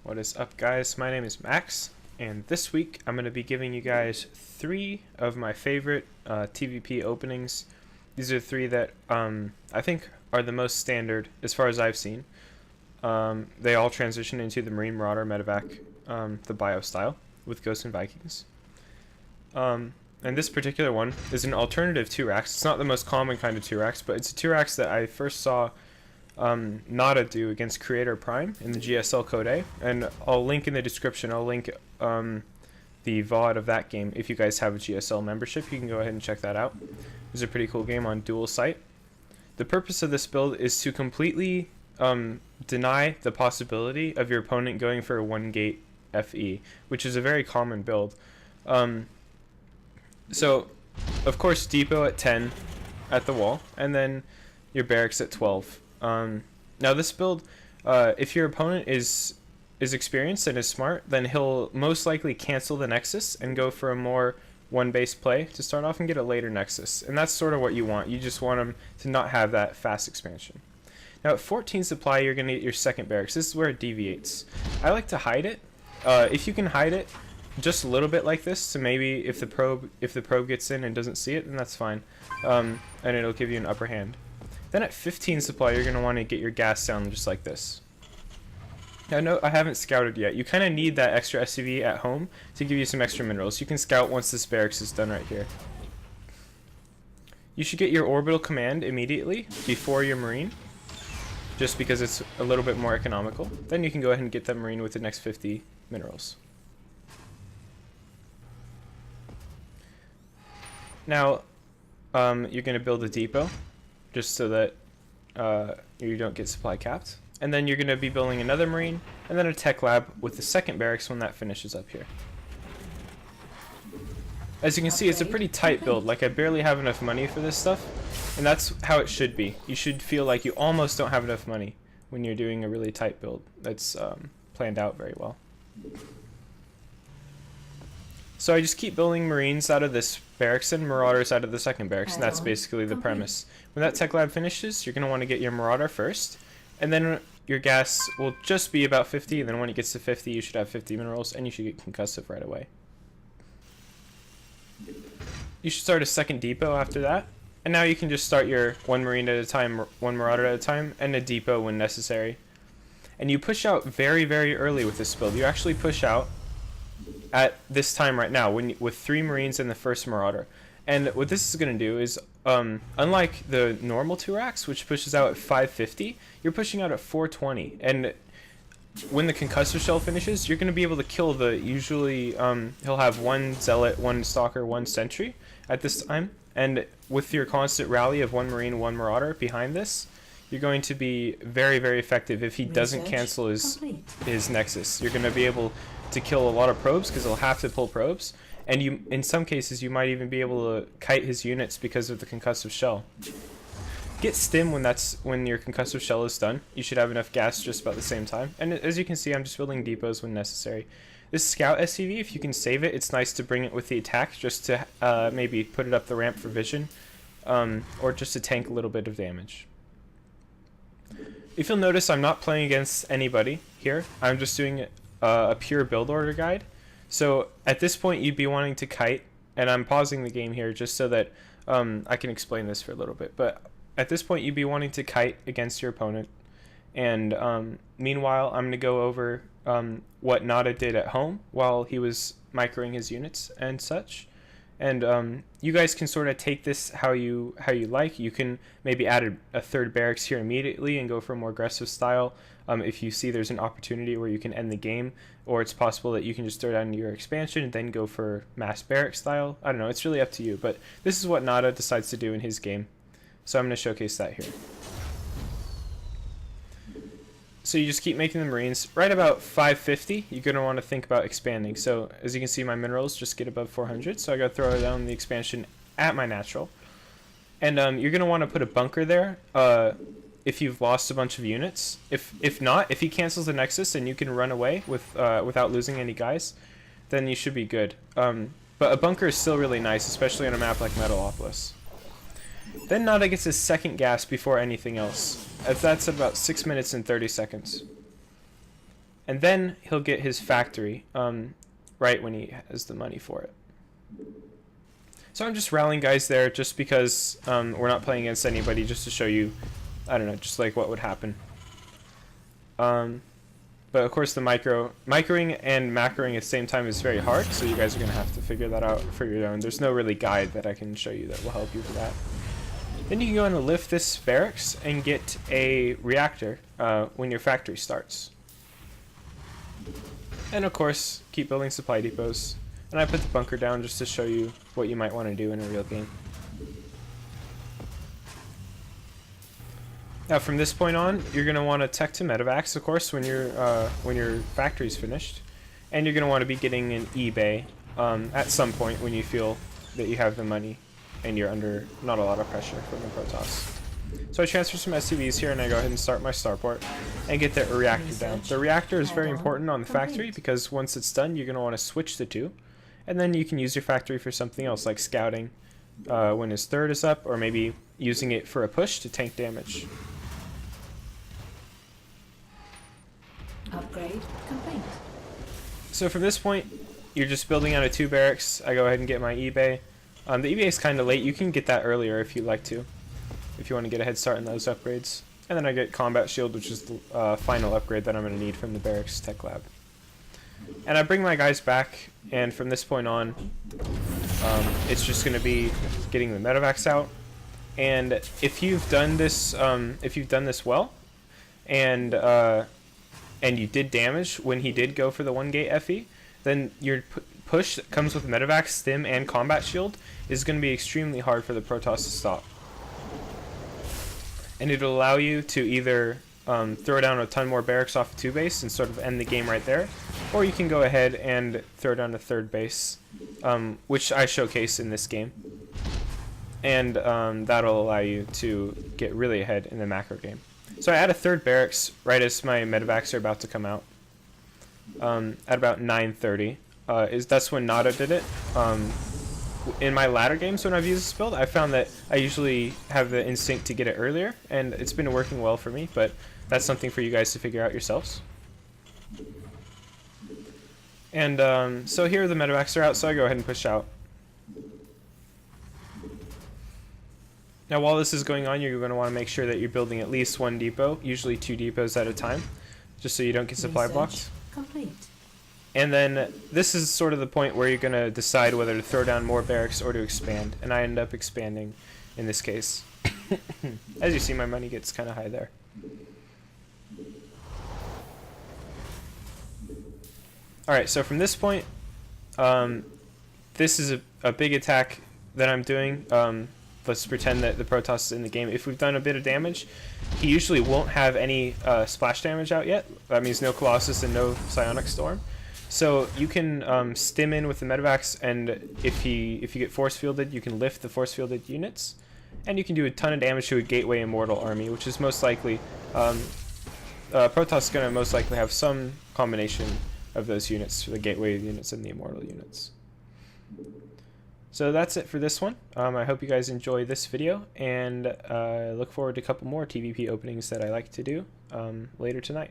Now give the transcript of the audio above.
What is up, guys? My name is Max, and this week I'm going to be giving you guys 3 of my favorite TvP openings. These are 3 that I think are the most standard as far as I've seen. They all transition into the Marine Marauder medevac, the bio style, with Ghosts and Vikings. And this particular one is an alternative 2-racks. It's not the most common kind of 2-racks, but it's a 2-racks that I first saw Nada do against Creator Prime in the GSL Code A, and I'll link in the description. I'll link the VOD of that game. If you guys have a GSL membership, you can go ahead and check that out. It's a pretty cool game on dual site. The purpose of this build is to completely deny the possibility of your opponent going for a 1-gate FE, which is a very common build. So, of course, depot at 10 at the wall, and then your barracks at 12. Now this build, if your opponent is experienced and is smart, then he'll most likely cancel the Nexus and go for a more one-base play to start off and get a later Nexus. And that's sort of what you want. You just want him to not have that fast expansion. Now at 14 supply, you're going to get your second barracks. This is where it deviates. I like to hide it. If you can hide it just a little bit like this, so maybe if the probe gets in and doesn't see it, then that's fine. And it'll give you an upper hand. Then at 15 supply, you're going to want to get your gas down just like this. Now, no, I haven't scouted yet. You kind of need that extra SCV at home to give you some extra minerals. You can scout once this barracks is done right here. You should get your orbital command immediately before your marine, just because it's a little bit more economical. Then you can go ahead and get that marine with the next 50 minerals. Now, you're going to build a depot, just so that you don't get supply capped. And then you're going to be building another marine, and then a tech lab with the second barracks when that finishes up here. As you can see, it's a pretty tight build. Like, I barely have enough money for this stuff, and that's how it should be. You should feel like you almost don't have enough money when you're doing a really tight build that's planned out very well. So I just keep building marines out of this barracks and marauders out of the second barracks, and that's basically the premise. When that tech lab finishes, you're going to want to get your marauder first, and then your gas will just be about 50, and then when it gets to 50, you should have 50 minerals, and you should get concussive right away. You should start a second depot after that, and now you can just start your one marine at a time, one marauder at a time, and a depot when necessary. And you push out very, very early with this build. You actually push out at this time right now with 3 marines and the first marauder. And what this is going to do is, unlike the normal 2-racks, which pushes out at 550, you're pushing out at 420. And when the concussive shell finishes, you're going to be able to kill the usually he'll have 1 zealot, 1 stalker, 1 sentry at this time. And with your constant rally of 1 marine, 1 marauder behind this, you're going to be very, very effective if he doesn't cancel his Nexus. You're going to be able to kill a lot of probes because he'll have to pull probes, and you, in some cases, you might even be able to kite his units because of the concussive shell. Get stim when your concussive shell is done. You should have enough gas just about the same time. And as you can see, I'm just building depots when necessary. This scout SCV, if you can save it, it's nice to bring it with the attack just to maybe put it up the ramp for vision, or just to tank a little bit of damage. If you'll notice, I'm not playing against anybody here. I'm just doing a pure build order guide. So at this point, you'd be wanting to kite, and I'm pausing the game here just so that I can explain this for a little bit. But at this point, you'd be wanting to kite against your opponent, and meanwhile, I'm going to go over what Nada did at home while he was microing his units and such. And you guys can sort of take this how you like. You can maybe add a third barracks here immediately and go for a more aggressive style if you see there's an opportunity where you can end the game, or it's possible that you can just throw down your expansion and then go for mass barrack style. I don't know, it's really up to you, but this is what Nada decides to do in his game. So I'm going to showcase that here. So you just keep making the marines. Right about 550, you're going to want to think about expanding. So as you can see, my minerals just get above 400, so I got to throw down the expansion at my natural. And you're going to want to put a bunker there if you've lost a bunch of units. If not, if he cancels the Nexus and you can run away without losing any guys, then you should be good. But a bunker is still really nice, especially on a map like Metalopolis. Then Nada gets his second gas before anything else. That's about 6 minutes and 30 seconds. and then he'll get his factory right when he has the money for it. So I'm just rallying guys there just because we're not playing against anybody, just to show you, I don't know, just like what would happen. But of course the microing and macroing at the same time is very hard, so you guys are going to have to figure that out for your own. There's no really guide that I can show you that will help you for that. Then you can go and lift this barracks and get a reactor when your factory starts. And of course, keep building supply depots. And I put the bunker down just to show you what you might want to do in a real game. Now from this point on, you're going to want to tech to medevacs, of course, when your factory's finished. And you're going to want to be getting an eBay at some point when you feel that you have the money and you're under not a lot of pressure from the protoss. So I transfer some SCVs here and I go ahead and start my starport and get the reactor down. The reactor is very important on the factory because once it's done, you're going to want to switch the two. And then you can use your factory for something else like scouting when his third is up, or maybe using it for a push to tank damage. Upgrade complete. So from this point, you're just building out of 2 barracks. I go ahead and get my eBay. The eBay is kind of late. You can get that earlier if you'd like to, if you want to get a head start in those upgrades. And then I get combat shield, which is the final upgrade that I'm going to need from the barracks tech lab. And I bring my guys back, and from this point on, it's just going to be getting the medevacs out. And if you've done this well, and you did damage when he did go for the 1 gate FE, then your push that comes with medevac, stim, and combat shield is going to be extremely hard for the protoss to stop. And it'll allow you to either throw down a ton more barracks off of 2 base and sort of end the game right there, or you can go ahead and throw down a 3rd base, which I showcase in this game. And that'll allow you to get really ahead in the macro game. So I add a 3rd barracks right as my medevacs are about to come out. At about 9:30. That's when Nada did it. In my latter games when I've used this build, I found that I usually have the instinct to get it earlier, and it's been working well for me, but that's something for you guys to figure out yourselves. And so here the medevacs are out, so I go ahead and push out. Now while this is going on, you're going to want to make sure that you're building at least 1 depot, usually 2 depots at a time, just so you don't get supply blocked. Complete. And then this is sort of the point where you're going to decide whether to throw down more barracks or to expand, and I end up expanding in this case. As you see, my money gets kind of high there. Alright, so from this point, this is a big attack that I'm doing. Let's pretend that the protoss is in the game. If we've done a bit of damage, he usually won't have any splash damage out yet. That means no Colossus and no Psionic Storm. So you can stim in with the medevacs, and if you get force fielded, you can lift the force fielded units, and you can do a ton of damage to a Gateway Immortal army, which is most likely Protoss is going to most likely have some combination of those units, the Gateway units and the Immortal units. So that's it for this one. I hope you guys enjoy this video, and look forward to a couple more TvP openings that I like to do later tonight.